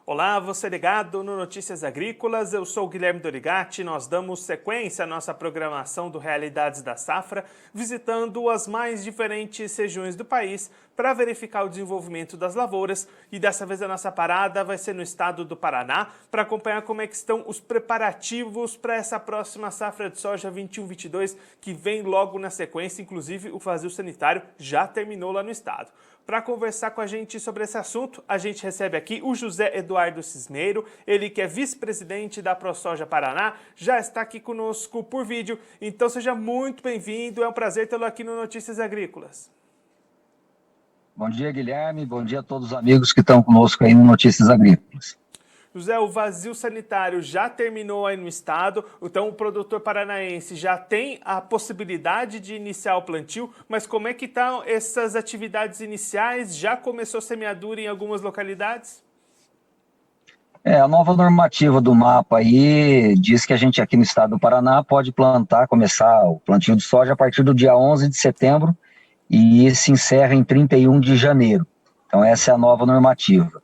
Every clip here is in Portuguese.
Olá, você ligado no Notícias Agrícolas, eu sou o Guilherme Dorigatti. Nós damos sequência à nossa programação do Realidades da Safra, visitando as mais diferentes regiões do país para verificar o desenvolvimento das lavouras, e dessa vez a nossa parada vai ser no estado do Paraná para acompanhar como é que estão os preparativos para essa próxima safra de soja 21-22 que vem logo na sequência. Inclusive o vazio sanitário já terminou lá no estado. Para conversar com a gente sobre esse assunto, a gente recebe aqui o José Eduardo Cisneiro, ele que é vice-presidente da ProSoja Paraná, já está aqui conosco por vídeo, então seja muito bem-vindo, é um prazer tê-lo aqui no Notícias Agrícolas. Bom dia, Guilherme, bom dia a todos os amigos que estão conosco aí no Notícias Agrícolas. José, o vazio sanitário já terminou aí no estado, então o produtor paranaense já tem a possibilidade de iniciar o plantio, mas como é que estão essas atividades iniciais? Já começou semeadura em algumas localidades? A nova normativa do mapa aí diz que a gente aqui no estado do Paraná pode começar o plantio de soja a partir do dia 11 de setembro e se encerra em 31 de janeiro. Então essa é a nova normativa.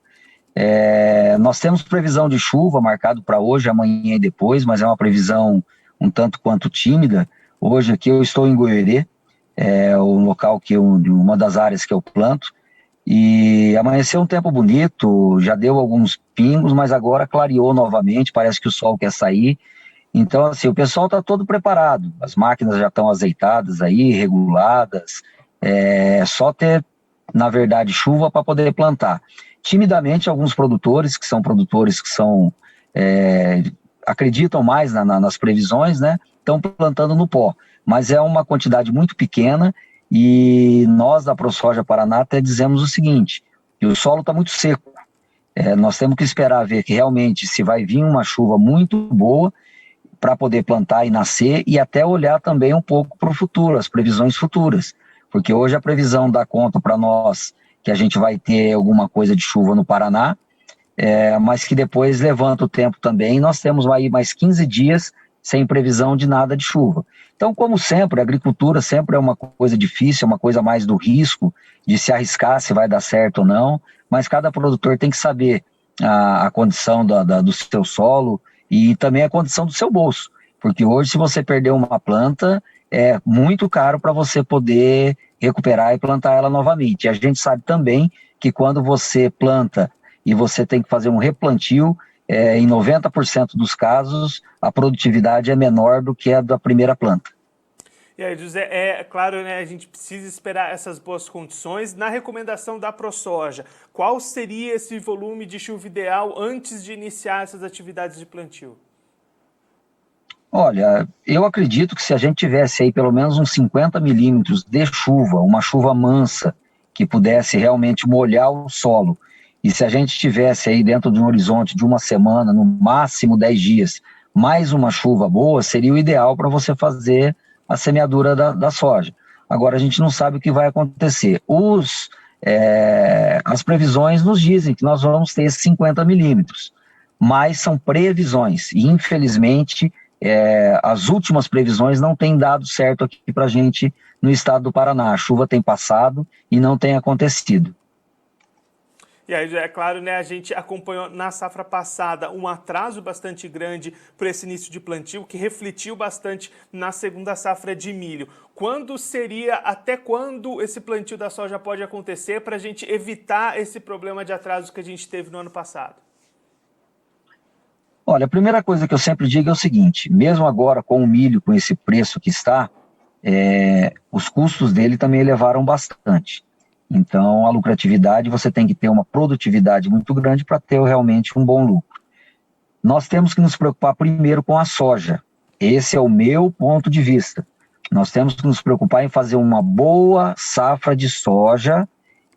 Nós temos previsão de chuva marcado para hoje, amanhã e depois, mas é uma previsão um tanto quanto tímida. Hoje aqui eu estou em Goiorê, o local uma das áreas que eu planto, e amanheceu um tempo bonito, já deu alguns pingos, mas agora clareou novamente, parece que o sol quer sair. Então, assim, o pessoal está todo preparado, as máquinas já estão azeitadas aí, reguladas, só ter, na verdade, chuva para poder plantar. Timidamente, alguns produtores que acreditam mais nas previsões, né, estão plantando no pó, mas é uma quantidade muito pequena, e nós da ProSoja Paraná até dizemos o seguinte, que o solo está muito seco, nós temos que esperar ver que realmente se vai vir uma chuva muito boa para poder plantar e nascer, e até olhar também um pouco para o futuro, as previsões futuras, porque hoje a previsão dá conta para nós que a gente vai ter alguma coisa de chuva no Paraná, mas que depois levanta o tempo também, nós temos aí mais 15 dias sem previsão de nada de chuva. Então, como sempre, a agricultura sempre é uma coisa difícil, é uma coisa mais do risco, de se arriscar se vai dar certo ou não, mas cada produtor tem que saber a condição do seu solo e também a condição do seu bolso, porque hoje se você perder uma planta, é muito caro para você poder recuperar e plantar ela novamente. E a gente sabe também que quando você planta e você tem que fazer um replantio, em 90% dos casos, a produtividade é menor do que a da primeira planta. E aí, José, é claro, né, a gente precisa esperar essas boas condições. Na recomendação da ProSoja, qual seria esse volume de chuva ideal antes de iniciar essas atividades de plantio? Olha, eu acredito que se a gente tivesse aí pelo menos uns 50 milímetros de chuva, uma chuva mansa, que pudesse realmente molhar o solo, e se a gente tivesse aí dentro de um horizonte de uma semana, no máximo 10 dias, mais uma chuva boa, seria o ideal para você fazer a semeadura da soja. Agora a gente não sabe o que vai acontecer. As previsões nos dizem que nós vamos ter esses 50 milímetros, mas são previsões, e infelizmente as últimas previsões não têm dado certo aqui para a gente no estado do Paraná. A chuva tem passado e não tem acontecido. E aí, é claro, né, a gente acompanhou na safra passada um atraso bastante grande para esse início de plantio, que refletiu bastante na segunda safra de milho. Até quando esse plantio da soja pode acontecer para a gente evitar esse problema de atraso que a gente teve no ano passado? Olha, a primeira coisa que eu sempre digo é o seguinte, mesmo agora com o milho, com esse preço que está, os custos dele também elevaram bastante. Então, a lucratividade, você tem que ter uma produtividade muito grande para ter realmente um bom lucro. Nós temos que nos preocupar primeiro com a soja. Esse é o meu ponto de vista. Nós temos que nos preocupar em fazer uma boa safra de soja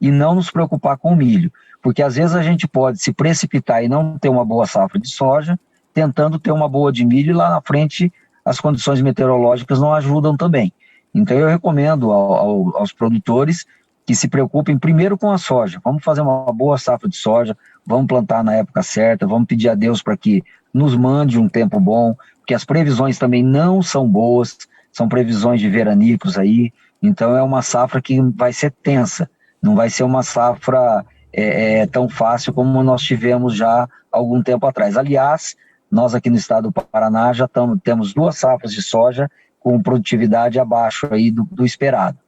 e não nos preocupar com o milho. Porque às vezes a gente pode se precipitar e não ter uma boa safra de soja, tentando ter uma boa de milho, e lá na frente as condições meteorológicas não ajudam também. Então eu recomendo aos produtores que se preocupem primeiro com a soja. Vamos fazer uma boa safra de soja, vamos plantar na época certa, vamos pedir a Deus para que nos mande um tempo bom, porque as previsões também não são boas, são previsões de veranicos aí, então é uma safra que vai ser tensa, não vai ser uma safra tão fácil como nós tivemos já há algum tempo atrás. Aliás, nós aqui no estado do Paraná já temos 2 safras de soja com produtividade abaixo aí do esperado.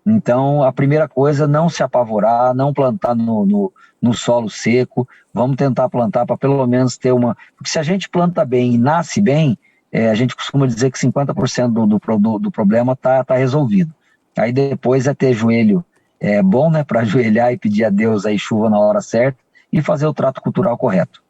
Então, a primeira coisa, não se apavorar, não plantar no solo seco, vamos tentar plantar para pelo menos ter uma... Porque se a gente planta bem e nasce bem, a gente costuma dizer que 50% do problema está resolvido. Aí depois é ter joelho bom, né, para ajoelhar e pedir a Deus aí chuva na hora certa e fazer o trato cultural correto.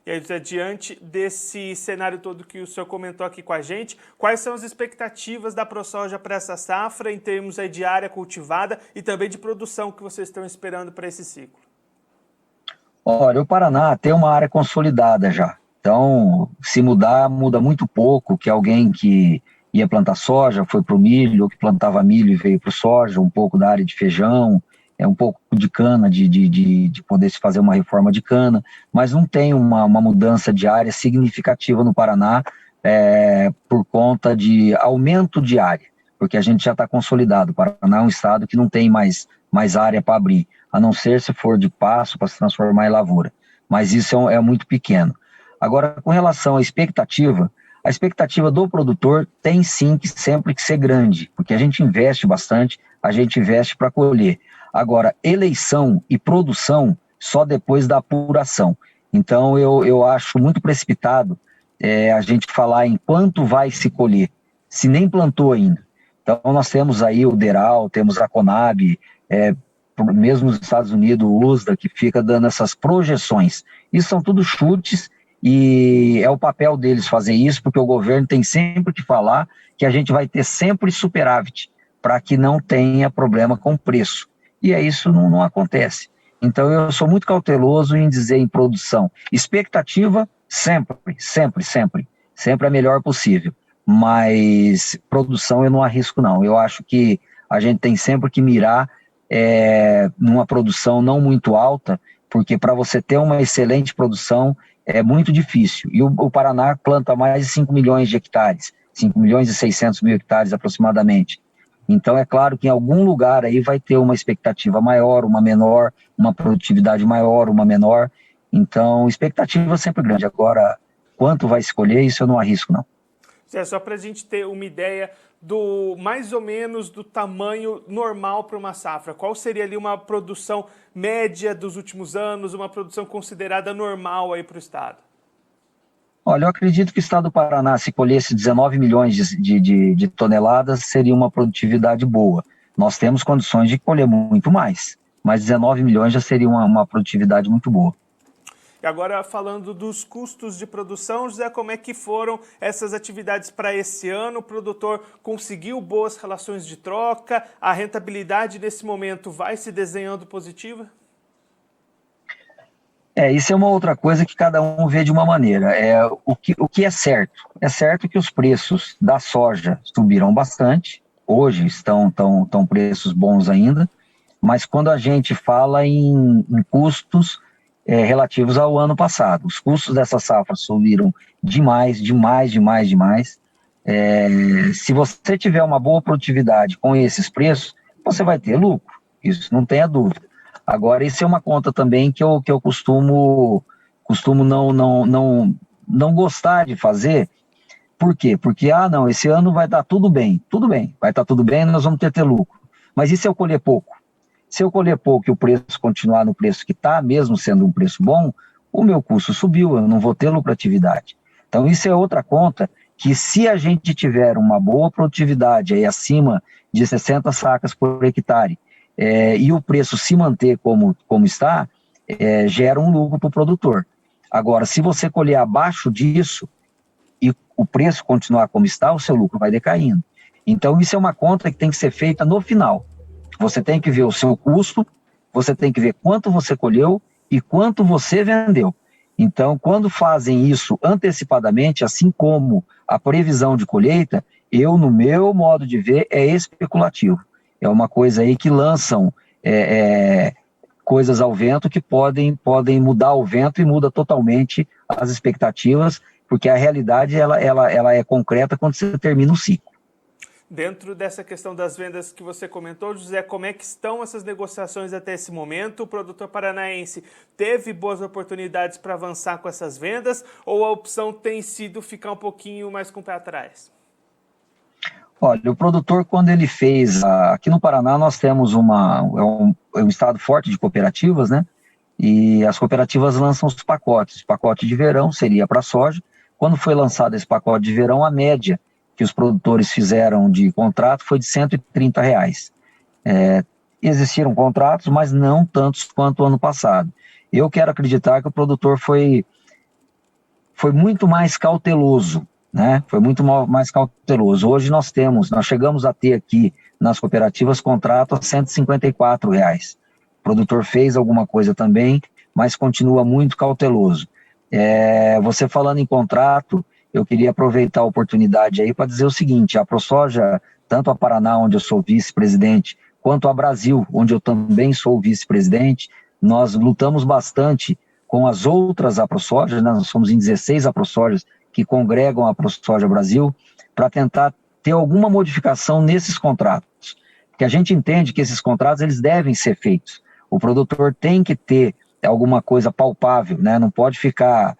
E aí, José, diante desse cenário todo que o senhor comentou aqui com a gente, quais são as expectativas da ProSoja para essa safra em termos aí de área cultivada e também de produção que vocês estão esperando para esse ciclo? Olha, o Paraná tem uma área consolidada já. Então, se mudar, muda muito pouco, que alguém que ia plantar soja foi para o milho, ou que plantava milho e veio para o soja, um pouco da área de feijão, um pouco de cana, de poder se fazer uma reforma de cana, mas não tem uma mudança de área significativa no Paraná por conta de aumento de área, porque a gente já está consolidado. O Paraná é um estado que não tem mais área para abrir, a não ser se for de pasto para se transformar em lavoura, mas isso é muito pequeno. Agora, com relação à expectativa, a expectativa do produtor tem sim que sempre que ser grande, porque a gente investe bastante, a gente investe para colher. Agora, eleição e produção só depois da apuração. Então, eu acho muito precipitado a gente falar em quanto vai se colher, se nem plantou ainda. Então, nós temos aí o DERAL, temos a Conab, mesmo nos Estados Unidos, o USDA, que fica dando essas projeções. Isso são tudo chutes e é o papel deles fazer isso, porque o governo tem sempre que falar que a gente vai ter sempre superávit, para que não tenha problema com o preço. E isso não acontece. Então, eu sou muito cauteloso em dizer em produção. Expectativa, sempre a melhor possível. Mas produção eu não arrisco, não. Eu acho que a gente tem sempre que mirar numa produção não muito alta, porque para você ter uma excelente produção é muito difícil. E o Paraná planta mais de 5 milhões de hectares, 5 milhões e 600 mil hectares aproximadamente. Então, é claro que em algum lugar aí vai ter uma expectativa maior, uma menor, uma produtividade maior, uma menor. Então, expectativa sempre grande. Agora, quanto vai escolher, isso eu não arrisco, não. Só para a gente ter uma ideia mais ou menos do tamanho normal para uma safra, qual seria ali uma produção média dos últimos anos, uma produção considerada normal aí para o estado? Olha, eu acredito que o estado do Paraná, se colhesse 19 milhões de toneladas, seria uma produtividade boa. Nós temos condições de colher muito mais, mas 19 milhões já seria uma produtividade muito boa. E agora, falando dos custos de produção, José, como é que foram essas atividades para esse ano? O produtor conseguiu boas relações de troca? A rentabilidade nesse momento vai se desenhando positiva? Isso é uma outra coisa que cada um vê de uma maneira. O que é certo? É certo que os preços da soja subiram bastante, hoje estão preços bons ainda, mas quando a gente fala em custos relativos ao ano passado, os custos dessa safra subiram demais. Se você tiver uma boa produtividade com esses preços, você vai ter lucro, isso não tenha dúvida. Agora, isso é uma conta também que eu costumo não gostar de fazer. Por quê? Porque, não, esse ano vai dar tudo bem, vai estar tudo bem, nós vamos ter lucro. Mas e se eu colher pouco? Se eu colher pouco e o preço continuar no preço que está, mesmo sendo um preço bom, o meu custo subiu, eu não vou ter lucratividade. Então, isso é outra conta que, se a gente tiver uma boa produtividade aí acima de 60 sacas por hectare, e o preço se manter como está, gera um lucro para o produtor. Agora, se você colher abaixo disso e o preço continuar como está, o seu lucro vai decaindo. Então, isso é uma conta que tem que ser feita no final. Você tem que ver o seu custo, você tem que ver quanto você colheu e quanto você vendeu. Então, quando fazem isso antecipadamente, assim como a previsão de colheita, no meu modo de ver, é especulativo. É uma coisa aí que lançam coisas ao vento que podem mudar o vento e muda totalmente as expectativas, porque a realidade ela é concreta quando você termina o ciclo. Dentro dessa questão das vendas que você comentou, José, como é que estão essas negociações até esse momento? O produtor paranaense teve boas oportunidades para avançar com essas vendas ou a opção tem sido ficar um pouquinho mais com o pé atrás? Olha, o produtor, quando ele fez, aqui no Paraná nós temos é um estado forte de cooperativas, né? E as cooperativas lançam os pacotes. O pacote de verão seria para soja. Quando foi lançado esse pacote de verão, a média que os produtores fizeram de contrato foi de R$ 130. Existiram contratos, mas não tantos quanto o ano passado. Eu quero acreditar que o produtor foi muito mais cauteloso, né? Foi muito mais cauteloso. Hoje nós chegamos a ter aqui nas cooperativas contrato a R$ 154. O produtor fez alguma coisa também, mas continua muito cauteloso. Você falando em contrato, eu queria aproveitar a oportunidade aí para dizer o seguinte: a ProSoja, tanto a Paraná, onde eu sou vice-presidente, quanto a Brasil, onde eu também sou vice-presidente, nós lutamos bastante com as outras AproSojas, né? Nós somos em 16 AproSojas que congregam a ProSoja Brasil, para tentar ter alguma modificação nesses contratos. Porque a gente entende que esses contratos eles devem ser feitos. O produtor tem que ter alguma coisa palpável, né? Não pode ficar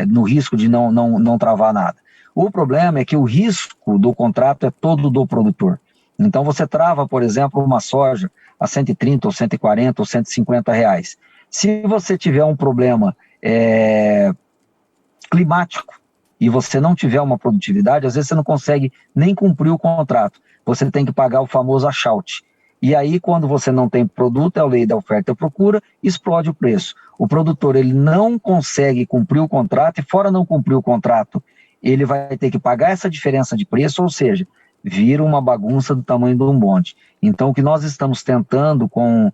no risco de não travar nada. O problema é que o risco do contrato é todo do produtor. Então você trava, por exemplo, uma soja a 130 ou 140 ou R$ 150. Se você tiver um problema climático e você não tiver uma produtividade, às vezes você não consegue nem cumprir o contrato. Você tem que pagar o famoso achaute. E aí, quando você não tem produto, é a lei da oferta e procura, explode o preço. O produtor ele não consegue cumprir o contrato, e fora não cumprir o contrato, ele vai ter que pagar essa diferença de preço, ou seja, vira uma bagunça do tamanho de um bonde. Então, o que nós estamos tentando com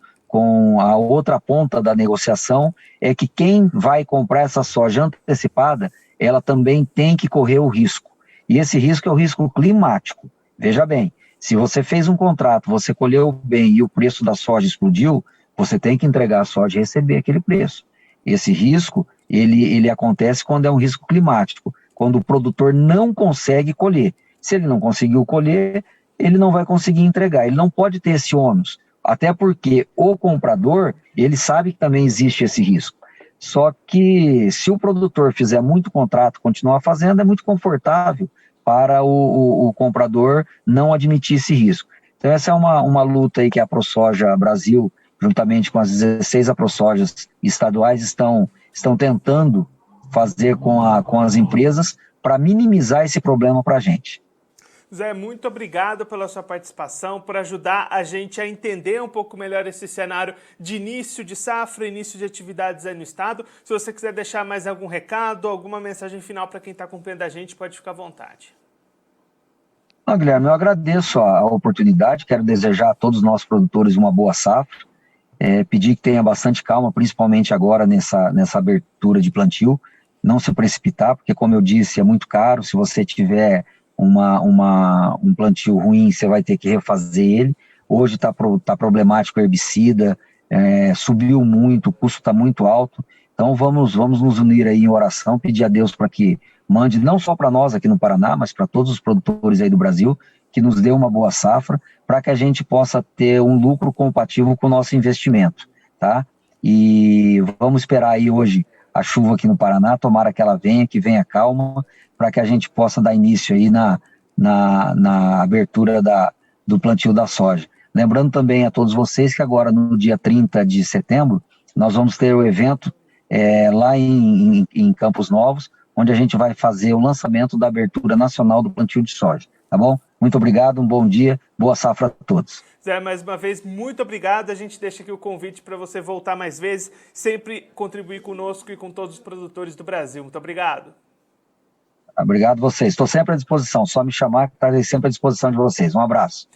a outra ponta da negociação é que quem vai comprar essa soja antecipada, ela também tem que correr o risco. E esse risco é o risco climático. Veja bem, se você fez um contrato, você colheu bem e o preço da soja explodiu, você tem que entregar a soja e receber aquele preço. Esse risco, ele acontece quando é um risco climático, quando o produtor não consegue colher. Se ele não conseguiu colher, ele não vai conseguir entregar, ele não pode ter esse ônus, até porque o comprador, ele sabe que também existe esse risco. Só que se o produtor fizer muito contrato, continuar fazendo, é muito confortável para o comprador não admitir esse risco. Então essa é uma luta aí que a ProSoja Brasil, juntamente com as 16 AproSojas estaduais, estão tentando fazer com as empresas para minimizar esse problema para a gente. Zé, muito obrigado pela sua participação, por ajudar a gente a entender um pouco melhor esse cenário de início de safra, início de atividades aí no estado. Se você quiser deixar mais algum recado, alguma mensagem final para quem está acompanhando a gente, pode ficar à vontade. Não, Guilherme, eu agradeço a oportunidade, quero desejar a todos os nossos produtores uma boa safra, pedir que tenha bastante calma, principalmente agora nessa abertura de plantio, não se precipitar, porque como eu disse, é muito caro. Se você tiver um plantio ruim, você vai ter que refazer ele. Hoje está problemático o herbicida, subiu muito, o custo está muito alto. Então vamos nos unir aí em oração, pedir a Deus para que mande, não só para nós aqui no Paraná, mas para todos os produtores aí do Brasil, que nos dê uma boa safra, para que a gente possa ter um lucro compatível com o nosso investimento, tá? E vamos esperar aí hoje a chuva aqui no Paraná, tomara que ela venha, que venha calma, para que a gente possa dar início aí na abertura do plantio da soja. Lembrando também a todos vocês que agora no dia 30 de setembro, nós vamos ter o evento lá em Campos Novos, onde a gente vai fazer o lançamento da abertura nacional do plantio de soja, tá bom? Muito obrigado, um bom dia, boa safra a todos. Zé, mais uma vez, muito obrigado. A gente deixa aqui o convite para você voltar mais vezes, sempre contribuir conosco e com todos os produtores do Brasil. Muito obrigado. Obrigado a vocês, estou sempre à disposição, só me chamar que estarei sempre à disposição de vocês. Um abraço.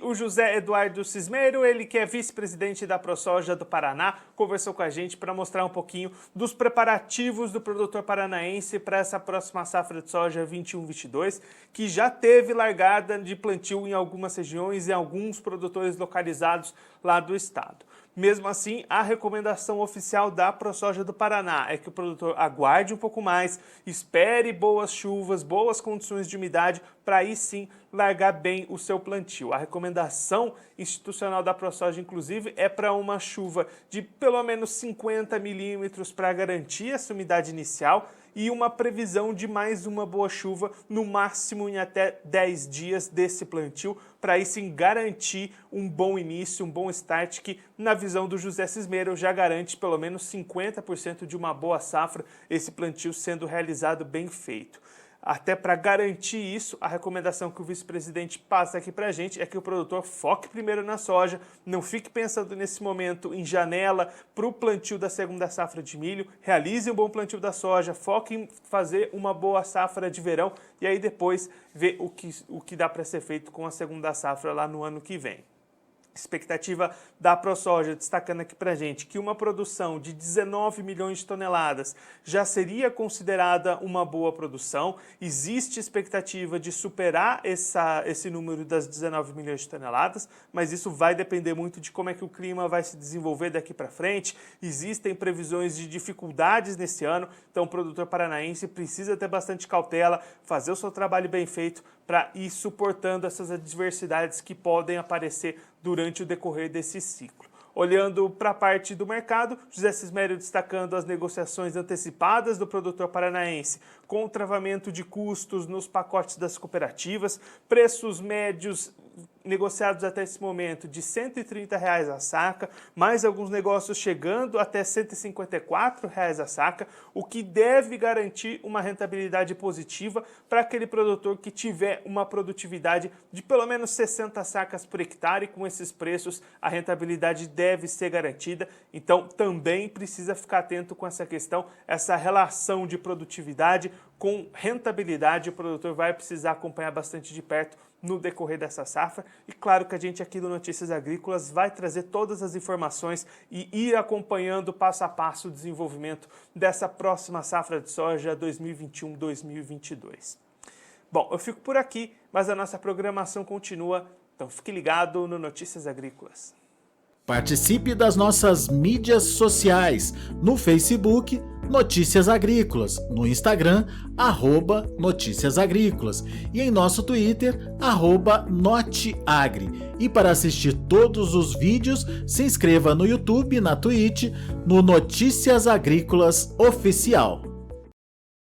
O José Eduardo Cismeiro, ele que é vice-presidente da ProSoja do Paraná, conversou com a gente para mostrar um pouquinho dos preparativos do produtor paranaense para essa próxima safra de soja 21-22, que já teve largada de plantio em algumas regiões e alguns produtores localizados lá do estado. Mesmo assim, a recomendação oficial da ProSoja do Paraná é que o produtor aguarde um pouco mais, espere boas chuvas, boas condições de umidade, para aí sim largar bem o seu plantio. A recomendação institucional da ProSoja, inclusive, é para uma chuva de pelo menos 50 milímetros para garantir essa umidade inicial e uma previsão de mais uma boa chuva, no máximo em até 10 dias desse plantio, para aí sim garantir um bom início, um bom start, que na visão do José Cismeiro já garante pelo menos 50% de uma boa safra, esse plantio sendo realizado bem feito. Até para garantir isso, a recomendação que o vice-presidente passa aqui para a gente é que o produtor foque primeiro na soja, não fique pensando nesse momento em janela para o plantio da segunda safra de milho, realize um bom plantio da soja, foque em fazer uma boa safra de verão e aí depois ver o que dá para ser feito com a segunda safra lá no ano que vem. Expectativa da ProSoja, destacando aqui pra gente que uma produção de 19 milhões de toneladas já seria considerada uma boa produção. Existe expectativa de superar esse número das 19 milhões de toneladas, mas isso vai depender muito de como é que o clima vai se desenvolver daqui para frente. Existem previsões de dificuldades nesse ano, então o produtor paranaense precisa ter bastante cautela, fazer o seu trabalho bem feito para ir suportando essas adversidades que podem aparecer durante o decorrer desse ciclo. Olhando para a parte do mercado, José Cismeiro destacando as negociações antecipadas do produtor paranaense com o travamento de custos nos pacotes das cooperativas, preços médios negociados até esse momento de R$ 130 a saca, mais alguns negócios chegando até R$ 154 a saca, o que deve garantir uma rentabilidade positiva para aquele produtor que tiver uma produtividade de pelo menos 60 sacas por hectare. Com esses preços, a rentabilidade deve ser garantida, então também precisa ficar atento com essa questão, essa relação de produtividade com rentabilidade. O produtor vai precisar acompanhar bastante de perto no decorrer dessa safra. E claro que a gente aqui do Notícias Agrícolas vai trazer todas as informações e ir acompanhando passo a passo o desenvolvimento dessa próxima safra de soja 2021-2022. Bom, eu fico por aqui, mas a nossa programação continua, então fique ligado no Notícias Agrícolas. Participe das nossas mídias sociais, no Facebook, Notícias Agrícolas, no Instagram, @Notícias Agrícolas e em nosso Twitter, @Noteagri. E para assistir todos os vídeos, se inscreva no YouTube, na Twitch, no Notícias Agrícolas Oficial.